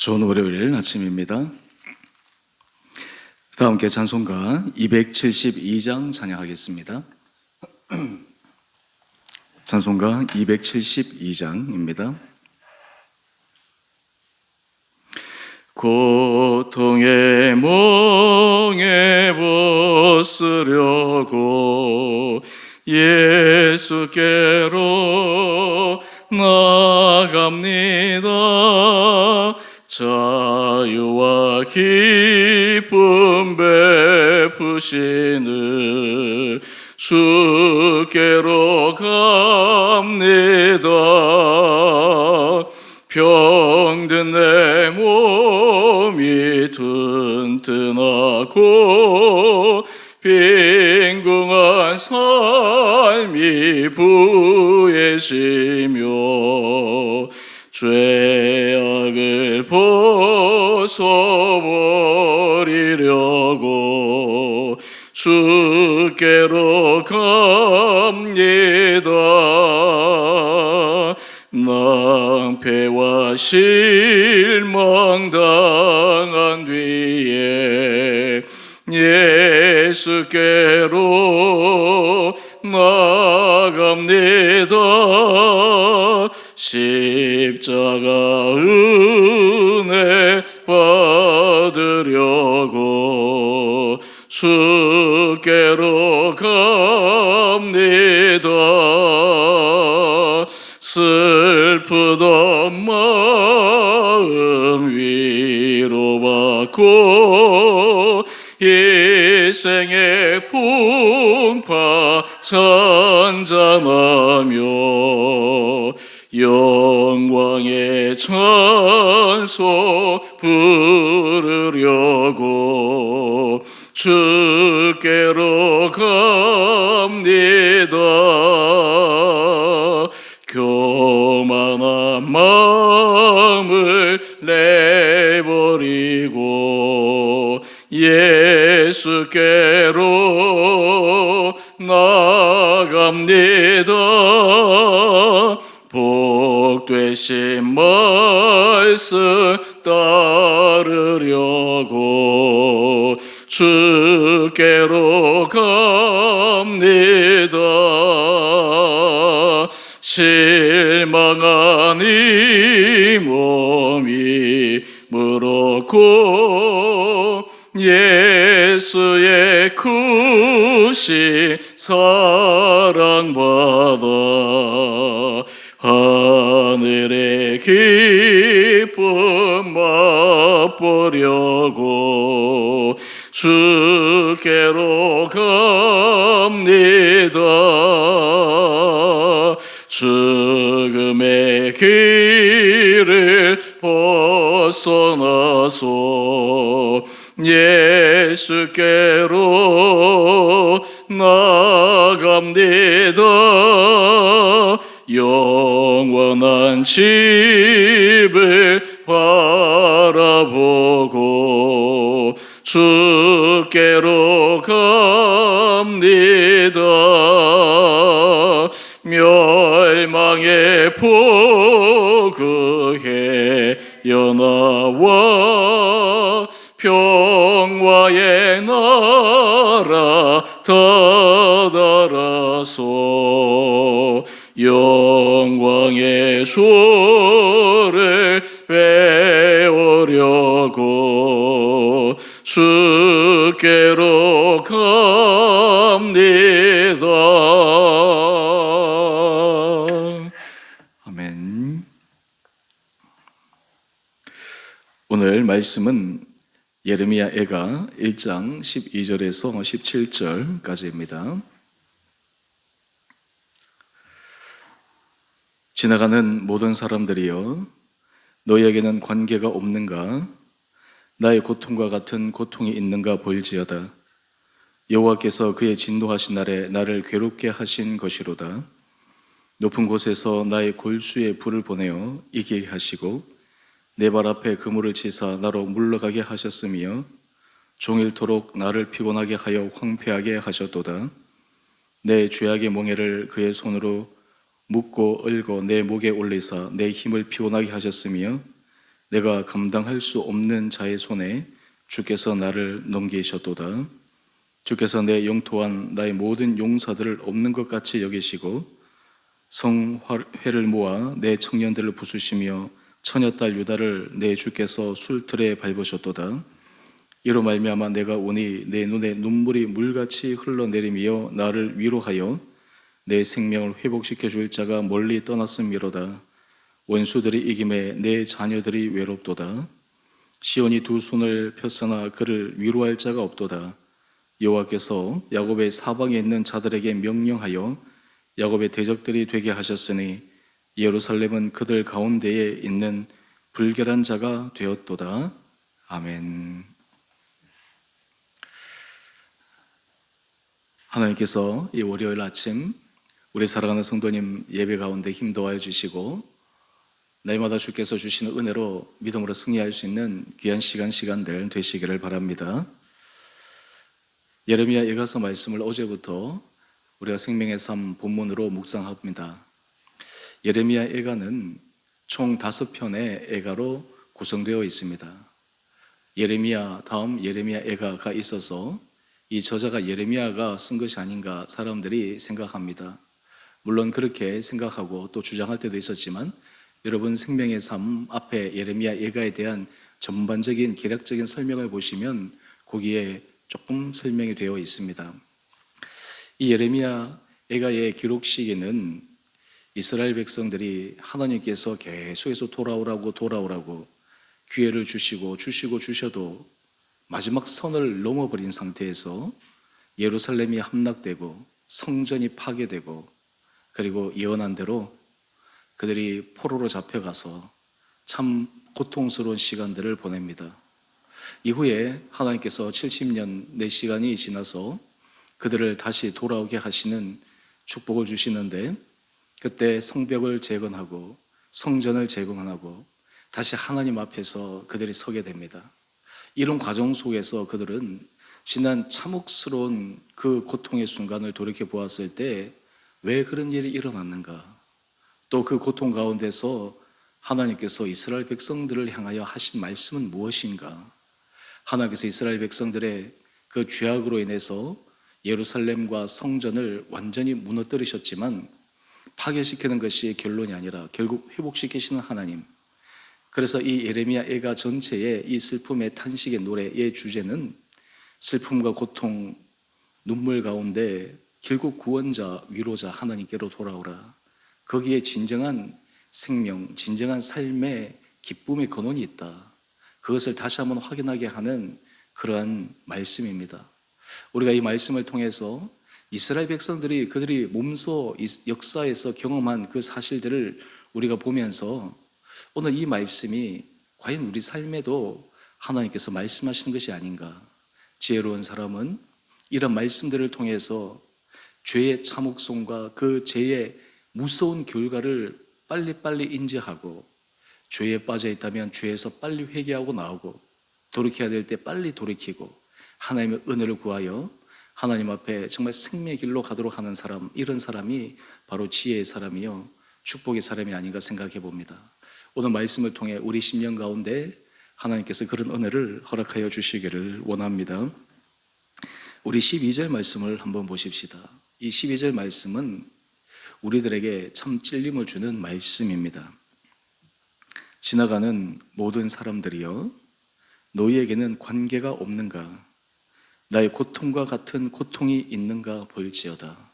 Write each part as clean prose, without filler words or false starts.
좋은 월요일 아침입니다. 다 함께 찬송가 272장 찬양하겠습니다. 찬송가 272장입니다. 고통의 몽에 벗으려고 예수께로 나갑니다. 자유와 기쁨 베푸시는 주께로 갑니다. 병든 내 몸이 튼튼하고 빈궁한 삶이 부해지며 죄악을 벗어버리려고 주께로 갑니다. 낭패와 실망 당한 뒤에 예수께로 나갑니다. 십자가 은혜 받으려고 주께로 갑니다. 슬프던 마음 위로받고 일생의 풍파 잔잔하며 영광의 찬송 부르려고 주께로 갑니다. 교만한 마음을 내버리고 예수께로 나갑니다. 복되신 말씀 따르려고 주께로 갑니다. 실망한 이 몸이 무겁고 예수의 크신 사랑받아 하늘의 기쁨 맛보려고 주께로 갑니다. 죽음의 길을 벗어나서 예수께로 나갑니다. 영원한 집을 바라보고 주께로 갑니다. 멸망의 포그해 연하와 평화의 나라 다다라서 영광의 주를 배우려고 주께로 갑니다. 아멘. 오늘 말씀은 예레미야 애가 1장 12절에서 17절까지입니다. 지나가는 모든 사람들이여 너희에게는 관계가 없는가? 나의 고통과 같은 고통이 있는가 볼지어다. 여호와께서 그의 진노하신 날에 나를 괴롭게 하신 것이로다. 높은 곳에서 나의 골수에 불을 보내어 이기게 하시고 내 발 앞에 그물을 치사 나로 물러가게 하셨으며 종일토록 나를 피곤하게 하여 황폐하게 하셨도다. 내 죄악의 몽에를 그의 손으로 묶고 얽어 내 목에 올리사 내 힘을 피곤하게 하셨으며 내가 감당할 수 없는 자의 손에 주께서 나를 넘기셨도다. 주께서 내 영토한 나의 모든 용사들을 없는 것 같이 여기시고 성회를 모아 내 청년들을 부수시며 처녀딸 유다를 내 주께서 술틀에 밟으셨도다. 이로 말미암아 내가 오니 내 눈에 눈물이 물같이 흘러내리며 나를 위로하여 내 생명을 회복시켜 줄 자가 멀리 떠났음이로다. 원수들이 이김에 내 자녀들이 외롭도다. 시온이 두 손을 펴서나 그를 위로할 자가 없도다. 여호와께서 야곱의 사방에 있는 자들에게 명령하여 야곱의 대적들이 되게 하셨으니 예루살렘은 그들 가운데에 있는 불결한 자가 되었도다. 아멘. 하나님께서 이 월요일 아침 우리 사랑하는 성도님 예배 가운데 힘도하여 주시고 날마다 주께서 주시는 은혜로 믿음으로 승리할 수 있는 귀한 시간들 되시기를 바랍니다. 예레미야 예가서 말씀을 어제부터 우리가 생명의 삶 본문으로 묵상합니다. 예레미야 예가는 총 5편의 예가로 구성되어 있습니다. 예레미야 다음 예레미야 예가가 있어서 이 저자가 예레미야가 쓴 것이 아닌가 사람들이 생각합니다. 물론 그렇게 생각하고 또 주장할 때도 있었지만 여러분 생명의 삶 앞에 예레미야 예가에 대한 전반적인 개략적인 설명을 보시면 거기에 조금 설명이 되어 있습니다. 이 예레미야 예가의 기록 시기는 이스라엘 백성들이 하나님께서 계속해서 돌아오라고 기회를 주셔도 마지막 선을 넘어버린 상태에서 예루살렘이 함락되고 성전이 파괴되고 그리고 예언한 대로 그들이 포로로 잡혀가서 참 고통스러운 시간들을 보냅니다. 이후에 하나님께서 70년 내 시간이 지나서 그들을 다시 돌아오게 하시는 축복을 주시는데 그때 성벽을 재건하고 성전을 재건하고 다시 하나님 앞에서 그들이 서게 됩니다. 이런 과정 속에서 그들은 지난 참혹스러운 그 고통의 순간을 돌이켜 보았을 때 왜 그런 일이 일어났는가? 또 그 고통 가운데서 하나님께서 이스라엘 백성들을 향하여 하신 말씀은 무엇인가? 하나님께서 이스라엘 백성들의 그 죄악으로 인해서 예루살렘과 성전을 완전히 무너뜨리셨지만 파괴시키는 것이 결론이 아니라 결국 회복시키시는 하나님. 그래서 이 예레미야 예가 전체의 이 슬픔의 탄식의 노래의 주제는 슬픔과 고통, 눈물 가운데 결국 구원자, 위로자 하나님께로 돌아오라. 거기에 진정한 생명, 진정한 삶의 기쁨의 근원이 있다. 그것을 다시 한번 확인하게 하는 그러한 말씀입니다. 우리가 이 말씀을 통해서 이스라엘 백성들이 그들이 몸소 역사에서 경험한 그 사실들을 우리가 보면서 오늘 이 말씀이 과연 우리 삶에도 하나님께서 말씀하시는 것이 아닌가. 지혜로운 사람은 이런 말씀들을 통해서 죄의 참혹성과 그 죄의 무서운 결과를 빨리빨리 인지하고 죄에 빠져 있다면 죄에서 빨리 회개하고 나오고 돌이켜야 될 때 빨리 돌이키고 하나님의 은혜를 구하여 하나님 앞에 정말 생명의 길로 가도록 하는 사람, 이런 사람이 바로 지혜의 사람이요 축복의 사람이 아닌가 생각해 봅니다. 오늘 말씀을 통해 우리 심령 가운데 하나님께서 그런 은혜를 허락하여 주시기를 원합니다. 우리 12절 말씀을 한번 보십시다. 이 12절 말씀은 우리들에게 참 찔림을 주는 말씀입니다. 지나가는 모든 사람들이여 너희에게는 관계가 없는가? 나의 고통과 같은 고통이 있는가 볼지어다.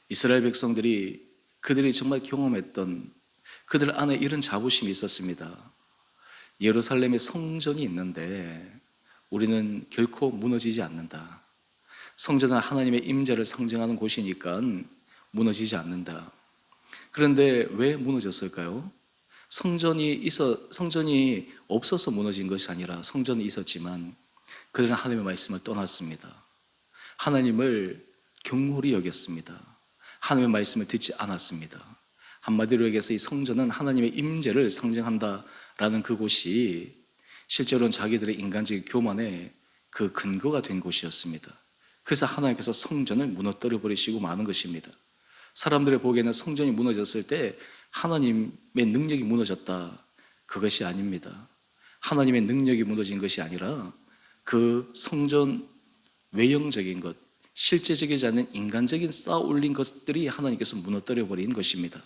이스라엘 백성들이 그들이 정말 경험했던 그들 안에 이런 자부심이 있었습니다. 예루살렘에 성전이 있는데 우리는 결코 무너지지 않는다. 성전은 하나님의 임재를 상징하는 곳이니까 무너지지 않는다. 그런데 왜 무너졌을까요? 성전이 없어서 무너진 것이 아니라 성전이 있었지만 그들은 하나님의 말씀을 떠났습니다. 하나님을 경홀히 여겼습니다. 하나님의 말씀을 듣지 않았습니다. 한마디로 얘기해서 이 성전은 하나님의 임재를 상징한다라는 그곳이 실제로는 자기들의 인간적인 교만의 그 근거가 된 곳이었습니다. 그래서 하나님께서 성전을 무너뜨려 버리시고 마는 것입니다. 사람들의 보기에는 성전이 무너졌을 때 하나님의 능력이 무너졌다, 그것이 아닙니다. 하나님의 능력이 무너진 것이 아니라 그 성전 외형적인 것, 실제적이지 않은 인간적인 쌓아 올린 것들이 하나님께서 무너뜨려 버린 것입니다.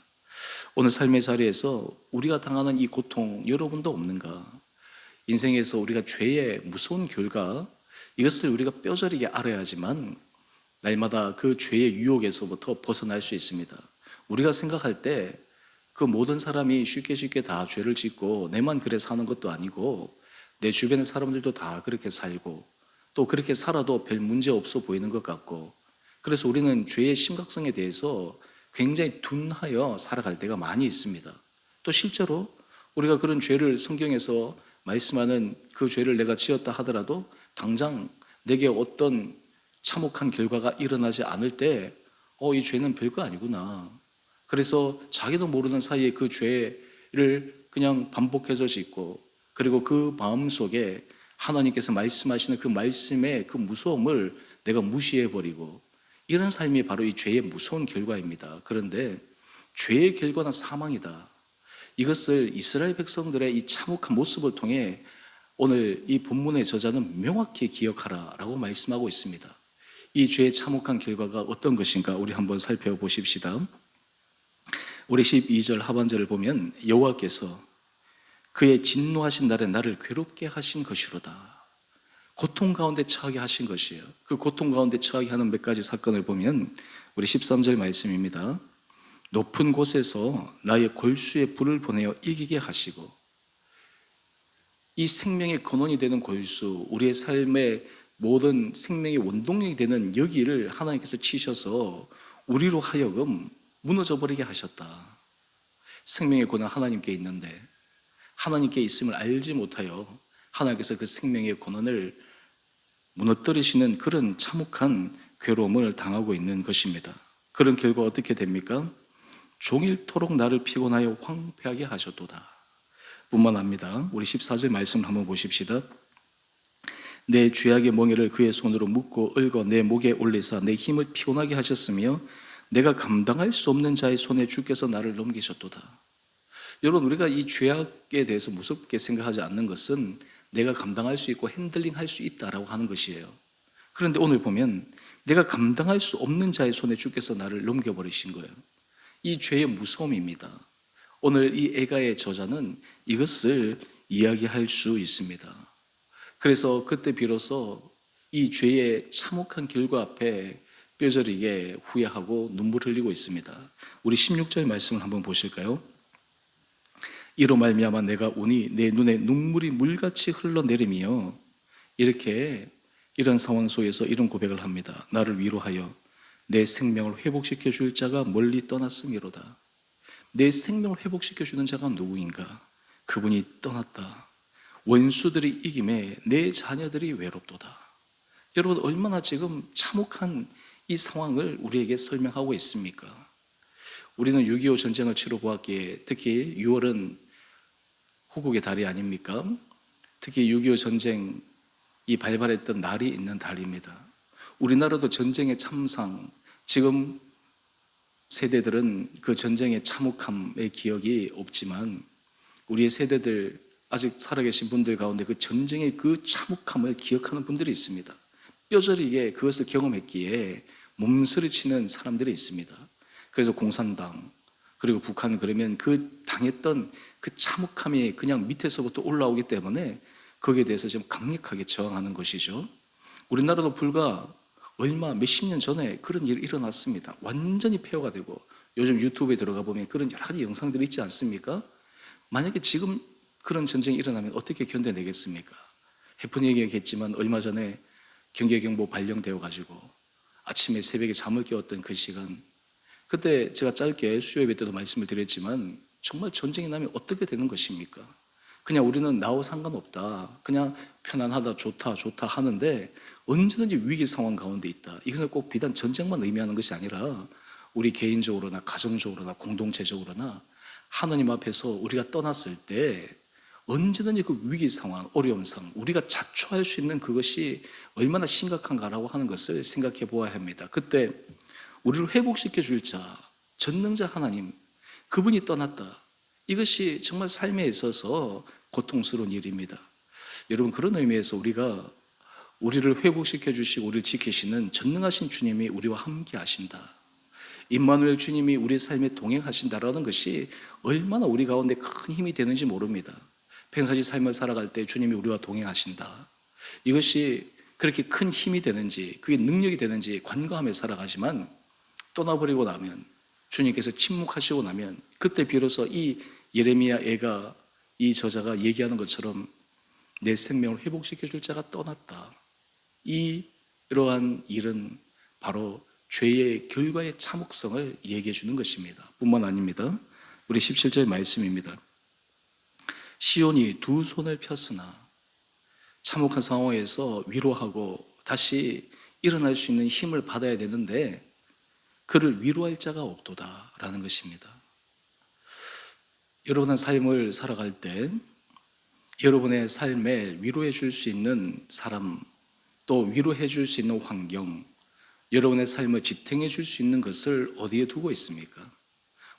오늘 삶의 자리에서 우리가 당하는 이 고통 여러분도 없는가? 인생에서 우리가 죄의 무서운 결과, 이것을 우리가 뼈저리게 알아야지만 날마다 그 죄의 유혹에서부터 벗어날 수 있습니다. 우리가 생각할 때 그 모든 사람이 쉽게 다 죄를 짓고 내만 그래 사는 것도 아니고 내 주변의 사람들도 다 그렇게 살고 또 그렇게 살아도 별 문제 없어 보이는 것 같고, 그래서 우리는 죄의 심각성에 대해서 굉장히 둔하여 살아갈 때가 많이 있습니다. 또 실제로 우리가 그런 죄를 성경에서 말씀하는 그 죄를 내가 지었다 하더라도 당장 내게 어떤 참혹한 결과가 일어나지 않을 때 이 죄는 별거 아니구나. 그래서 자기도 모르는 사이에 그 죄를 그냥 반복해서 짓고, 그리고 그 마음속에 하나님께서 말씀하시는 그 말씀의 그 무서움을 내가 무시해버리고, 이런 삶이 바로 이 죄의 무서운 결과입니다. 그런데 죄의 결과는 사망이다. 이것을 이스라엘 백성들의 이 참혹한 모습을 통해 오늘 이 본문의 저자는 명확히 기억하라 라고 말씀하고 있습니다. 이 죄의 참혹한 결과가 어떤 것인가 우리 한번 살펴보십시다. 우리 12절 하반절을 보면 여호와께서 그의 진노하신 날에 나를 괴롭게 하신 것이로다. 고통 가운데 처하게 하신 것이에요. 그 고통 가운데 처하게 하는 몇 가지 사건을 보면 우리 13절 말씀입니다. 높은 곳에서 나의 골수에 불을 보내어 이기게 하시고, 이 생명의 근원이 되는 골수, 우리의 삶의 모든 생명의 원동력이 되는 여기를 하나님께서 치셔서 우리로 하여금 무너져 버리게 하셨다. 생명의 근원 하나님께 있는데 하나님께 있음을 알지 못하여 하나님께서 그 생명의 근원을 무너뜨리시는 그런 참혹한 괴로움을 당하고 있는 것입니다. 그런 결과 어떻게 됩니까? 종일토록 나를 피곤하여 황폐하게 하셨도다. 뿐만 아닙니다. 우리 14절 말씀을 한번 보십시다. 내 죄악의 멍에를 그의 손으로 묶고 얽어 내 목에 올리사 내 힘을 피곤하게 하셨으며 내가 감당할 수 없는 자의 손에 주께서 나를 넘기셨도다. 여러분, 우리가 이 죄악에 대해서 무섭게 생각하지 않는 것은 내가 감당할 수 있고 핸들링할 수 있다라고 하는 것이에요. 그런데 오늘 보면 내가 감당할 수 없는 자의 손에 주께서 나를 넘겨버리신 거예요. 이 죄의 무서움입니다. 오늘 이 에가의 저자는 이것을 이야기할 수 있습니다. 그래서 그때 비로소 이 죄의 참혹한 결과 앞에 뼈저리게 후회하고 눈물 흘리고 있습니다. 우리 16절 말씀을 한번 보실까요? 이로 말미암아 내가 오니 내 눈에 눈물이 물같이 흘러내리며, 이렇게 이런 상황 속에서 이런 고백을 합니다. 나를 위로하여 내 생명을 회복시켜 줄 자가 멀리 떠났음이로다. 내 생명을 회복시켜 주는 자가 누구인가? 그분이 떠났다. 원수들이 이김에 내 자녀들이 외롭도다. 여러분, 얼마나 지금 참혹한 이 상황을 우리에게 설명하고 있습니까? 우리는 6.25 전쟁을 치러 보았기에 특히 6월은 호국의 달이 아닙니까? 특히 6.25 전쟁이 발발했던 날이 있는 달입니다. 우리나라도 전쟁의 참상, 지금 세대들은 그 전쟁의 참혹함의 기억이 없지만 우리의 세대들, 아직 살아계신 분들 가운데 그 전쟁의 그 참혹함을 기억하는 분들이 있습니다. 뼈저리게 그것을 경험했기에 몸서리치는 사람들이 있습니다. 그래서 공산당, 그리고 북한, 그러면 그 당했던 그 참혹함이 그냥 밑에서부터 올라오기 때문에 거기에 대해서 좀 강력하게 저항하는 것이죠. 우리나라도 불과 얼마 몇십 년 전에 그런 일이 일어났습니다. 완전히 폐허가 되고, 요즘 유튜브에 들어가 보면 그런 여러 가지 영상들이 있지 않습니까? 만약에 지금 그런 전쟁이 일어나면 어떻게 견뎌내겠습니까? 해픈 얘기했지만 얼마 전에 경계경보 발령되어 가지고 아침에 새벽에 잠을 깨웠던 그 시간, 그때 제가 짧게 수요예배 때도 말씀을 드렸지만 정말 전쟁이 나면 어떻게 되는 것입니까? 그냥 우리는 나와 상관없다, 그냥 편안하다, 좋다 하는데 언제든지 위기 상황 가운데 있다. 이것은 꼭 비단 전쟁만 의미하는 것이 아니라 우리 개인적으로나 가정적으로나 공동체적으로나 하나님 앞에서 우리가 떠났을 때 언제든지 그 위기 상황, 어려운 상황, 우리가 자초할 수 있는 그것이 얼마나 심각한가라고 하는 것을 생각해 보아야 합니다. 그때 우리를 회복시켜 줄 자, 전능자 하나님, 그분이 떠났다. 이것이 정말 삶에 있어서 고통스러운 일입니다. 여러분, 그런 의미에서 우리를 회복시켜 주시고 우리를 지키시는 전능하신 주님이 우리와 함께 하신다, 임마누엘 주님이 우리 삶에 동행하신다라는 것이 얼마나 우리 가운데 큰 힘이 되는지 모릅니다. 평상시 삶을 살아갈 때 주님이 우리와 동행하신다, 이것이 그렇게 큰 힘이 되는지, 그게 능력이 되는지 관과하며 살아가지만, 떠나버리고 나면, 주님께서 침묵하시고 나면, 그때 비로소 이 예레미야 애가, 이 저자가 얘기하는 것처럼 내 생명을 회복시켜 줄 자가 떠났다, 이러한 일은 바로 죄의 결과의 참혹성을 얘기해 주는 것입니다. 뿐만 아닙니다. 우리 17절 말씀입니다. 시온이 두 손을 폈으나, 참혹한 상황에서 위로하고 다시 일어날 수 있는 힘을 받아야 되는데 그를 위로할 자가 없도다 라는 것입니다. 여러분의 삶을 살아갈 때 여러분의 삶에 위로해 줄 수 있는 사람, 또 위로해 줄 수 있는 환경, 여러분의 삶을 지탱해 줄 수 있는 것을 어디에 두고 있습니까?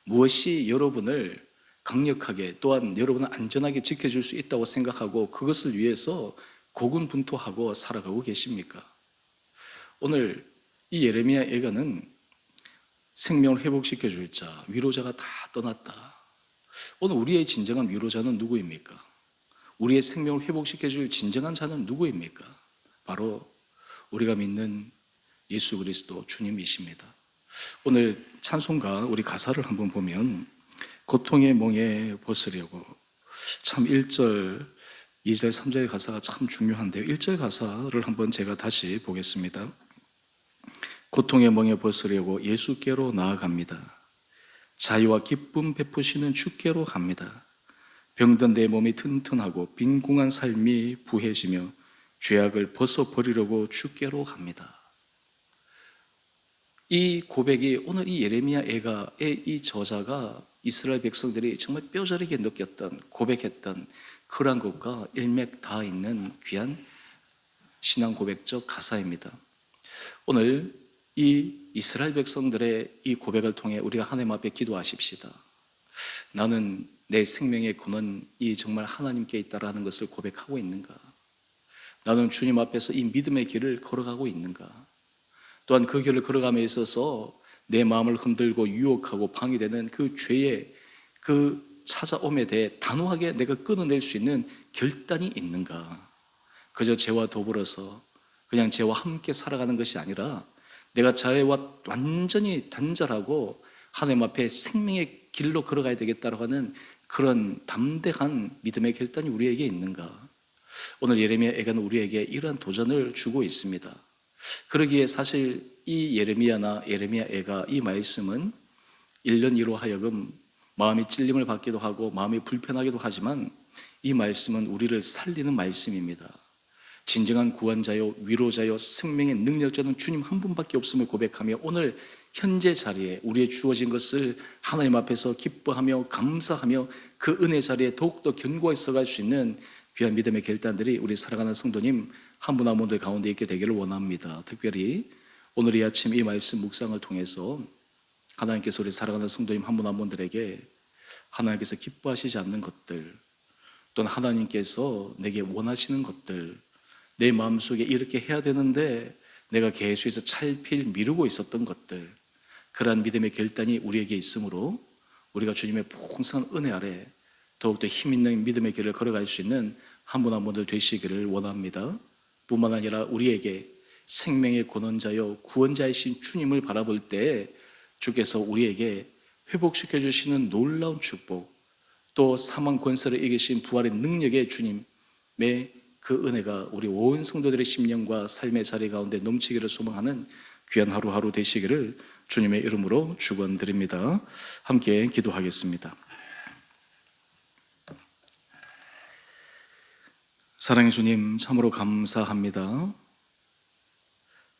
무엇이 여러분을 강력하게, 또한 여러분을 안전하게 지켜줄 수 있다고 생각하고 그것을 위해서 고군분투하고 살아가고 계십니까? 오늘 이 예레미야 애가는 생명을 회복시켜 줄 자, 위로자가 다 떠났다. 오늘 우리의 진정한 위로자는 누구입니까? 우리의 생명을 회복시켜 줄 진정한 자는 누구입니까? 바로 우리가 믿는 예수 그리스도 주님이십니다. 오늘 찬송가 우리 가사를 한번 보면 고통의 멍에 벗으려고, 참 1절, 2절, 3절의 가사가 참 중요한데요. 1절 가사를 한번 제가 다시 보겠습니다. 고통의 멍에 벗으려고 예수께로 나아갑니다. 자유와 기쁨 베푸시는 주께로 갑니다. 병든 내 몸이 튼튼하고 빈궁한 삶이 부해지며 죄악을 벗어버리려고 주께로 갑니다. 이 고백이 오늘 이 예레미야 애가의 이 저자가 이스라엘 백성들이 정말 뼈저리게 느꼈던, 고백했던 그러한 것과 일맥 다 있는 귀한 신앙 고백적 가사입니다. 오늘 이 이스라엘 백성들의 이 고백을 통해 우리가 하나님 앞에 기도하십시다. 나는 내 생명의 근원이 정말 하나님께 있다라는 것을 고백하고 있는가? 나는 주님 앞에서 이 믿음의 길을 걸어가고 있는가? 또한 그 길을 걸어감에 있어서 내 마음을 흔들고 유혹하고 방해되는 그 죄의 그 찾아옴에 대해 단호하게 내가 끊어낼 수 있는 결단이 있는가? 그저 죄와 더불어서 그냥 죄와 함께 살아가는 것이 아니라 내가 죄와 완전히 단절하고 하나님 앞에 생명의 길로 걸어가야 되겠다고 하는 그런 담대한 믿음의 결단이 우리에게 있는가? 오늘 예레미야 애가는 우리에게 이러한 도전을 주고 있습니다. 그러기에 사실 이 예레미야 애가 이 말씀은 1년 1로 하여금 마음이 찔림을 받기도 하고 마음이 불편하기도 하지만 이 말씀은 우리를 살리는 말씀입니다. 진정한 구원자요, 위로자요, 생명의 능력자는 주님 한 분밖에 없음을 고백하며 오늘 현재 자리에 우리의 주어진 것을 하나님 앞에서 기뻐하며 감사하며 그 은혜 자리에 더욱더 견고하게 서갈 수 있는 귀한 믿음의 결단들이 우리 사랑하는 성도님 한 분 한 분들 가운데 있게 되기를 원합니다. 특별히 오늘 이 아침 이 말씀 묵상을 통해서 하나님께서 우리 사랑하는 성도님 한 분 한 분들에게 하나님께서 기뻐하시지 않는 것들, 또는 하나님께서 내게 원하시는 것들, 내 마음속에 이렇게 해야 되는데 내가 계속해서 찰필 미루고 있었던 것들, 그러한 믿음의 결단이 우리에게 있으므로 우리가 주님의 풍성한 은혜 아래 더욱더 힘있는 믿음의 길을 걸어갈 수 있는 한 분 한 분들 되시기를 원합니다. 뿐만 아니라 우리에게 생명의 근원자요 구원자이신 주님을 바라볼 때 주께서 우리에게 회복시켜 주시는 놀라운 축복, 또 사망 권세를 이기신 부활의 능력의 주님의 그 은혜가 우리 온 성도들의 심령과 삶의 자리 가운데 넘치기를 소망하는 귀한 하루하루 되시기를 주님의 이름으로 축원드립니다. 함께 기도하겠습니다. 사랑의 주님, 참으로 감사합니다.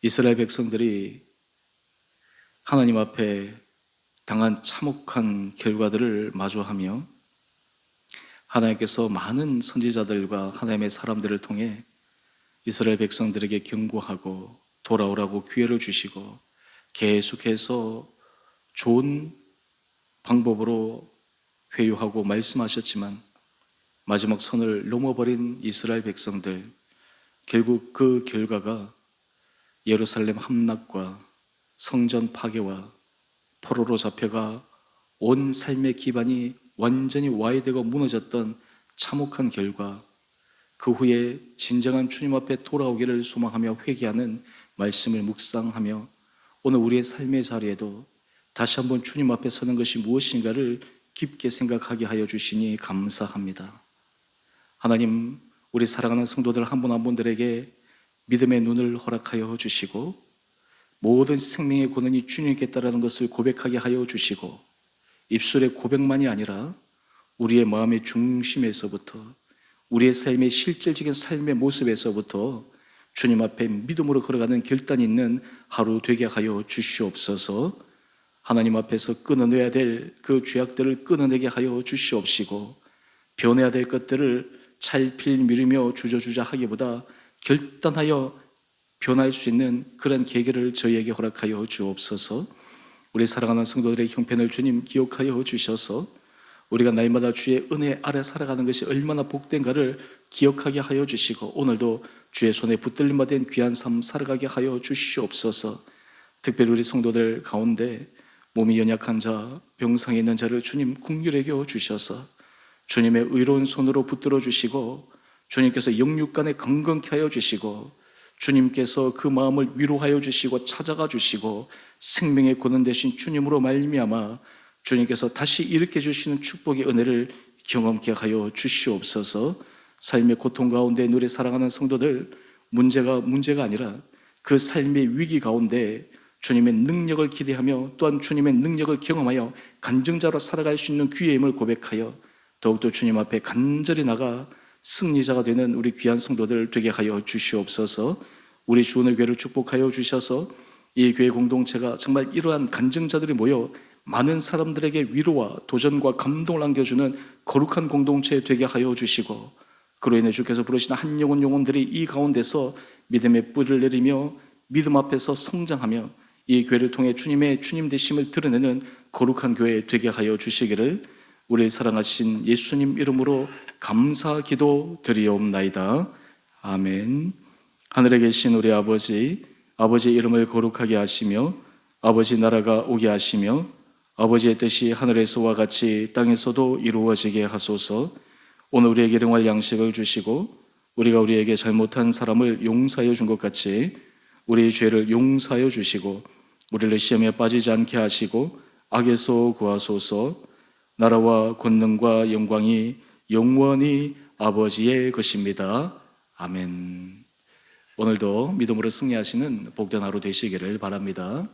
이스라엘 백성들이 하나님 앞에 당한 참혹한 결과들을 마주하며 하나님께서 많은 선지자들과 하나님의 사람들을 통해 이스라엘 백성들에게 경고하고 돌아오라고 기회를 주시고 계속해서 좋은 방법으로 회유하고 말씀하셨지만 마지막 선을 넘어버린 이스라엘 백성들, 결국 그 결과가 예루살렘 함락과 성전 파괴와 포로로 잡혀가 온 삶의 기반이 완전히 와해되고 무너졌던 참혹한 결과, 그 후에 진정한 주님 앞에 돌아오기를 소망하며 회개하는 말씀을 묵상하며 오늘 우리의 삶의 자리에도 다시 한번 주님 앞에 서는 것이 무엇인가를 깊게 생각하게 하여 주시니 감사합니다. 하나님, 우리 사랑하는 성도들 한 분 한 분들에게 믿음의 눈을 허락하여 주시고 모든 생명의 고난이 주님께 있다는 것을 고백하게 하여 주시고 입술의 고백만이 아니라 우리의 마음의 중심에서부터 우리의 삶의 실질적인 삶의 모습에서부터 주님 앞에 믿음으로 걸어가는 결단이 있는 하루 되게 하여 주시옵소서. 하나님 앞에서 끊어내야 될 그 죄악들을 끊어내게 하여 주시옵시고 변해야 될 것들을 찰필 미루며 주저주저 하기보다 결단하여 변할 수 있는 그런 계기를 저희에게 허락하여 주옵소서. 우리 사랑하는 성도들의 형편을 주님 기억하여 주셔서 우리가 날마다 주의 은혜 아래 살아가는 것이 얼마나 복된가를 기억하게 하여 주시고 오늘도 주의 손에 붙들림 받은 귀한 삶 살아가게 하여 주시옵소서. 특별히 우리 성도들 가운데 몸이 연약한 자, 병상에 있는 자를 주님 긍휼히 여겨 주셔서 주님의 의로운 손으로 붙들어 주시고 주님께서 영육간에 건강케 하여 주시고 주님께서 그 마음을 위로하여 주시고 찾아가 주시고 생명의 근원 되신 주님으로 말미암아 주님께서 다시 일으켜 주시는 축복의 은혜를 경험케 하여 주시옵소서. 삶의 고통 가운데 우리 사랑하는 성도들 문제가 아니라 그 삶의 위기 가운데 주님의 능력을 기대하며 또한 주님의 능력을 경험하여 간증자로 살아갈 수 있는 기회의 힘을 고백하여 더욱더 주님 앞에 간절히 나가 승리자가 되는 우리 귀한 성도들 되게 하여 주시옵소서. 우리 주은의 교회를 축복하여 주셔서 이 교회 공동체가 정말 이러한 간증자들이 모여 많은 사람들에게 위로와 도전과 감동을 안겨주는 거룩한 공동체 되게 하여 주시고 그로 인해 주께서 부르신 한 영혼들이 이 가운데서 믿음의 뿌리를 내리며 믿음 앞에서 성장하며 이 교회를 통해 주님의 주님 되심을 드러내는 거룩한 교회 되게 하여 주시기를 우리 사랑하신 예수님 이름으로 감사 기도 드리옵나이다. 아멘. 하늘에 계신 우리 아버지의 이름을 거룩하게 하시며 아버지 나라가 오게 하시며 아버지의 뜻이 하늘에서와 같이 땅에서도 이루어지게 하소서. 오늘 우리에게 일용할 양식을 주시고 우리가 우리에게 잘못한 사람을 용서하여 준 것 같이 우리의 죄를 용서하여 주시고 우리를 시험에 빠지지 않게 하시고 악에서 구하소서. 나라와 권능과 영광이 영원히 아버지의 것입니다. 아멘. 오늘도 믿음으로 승리하시는 복된 하루 되시기를 바랍니다.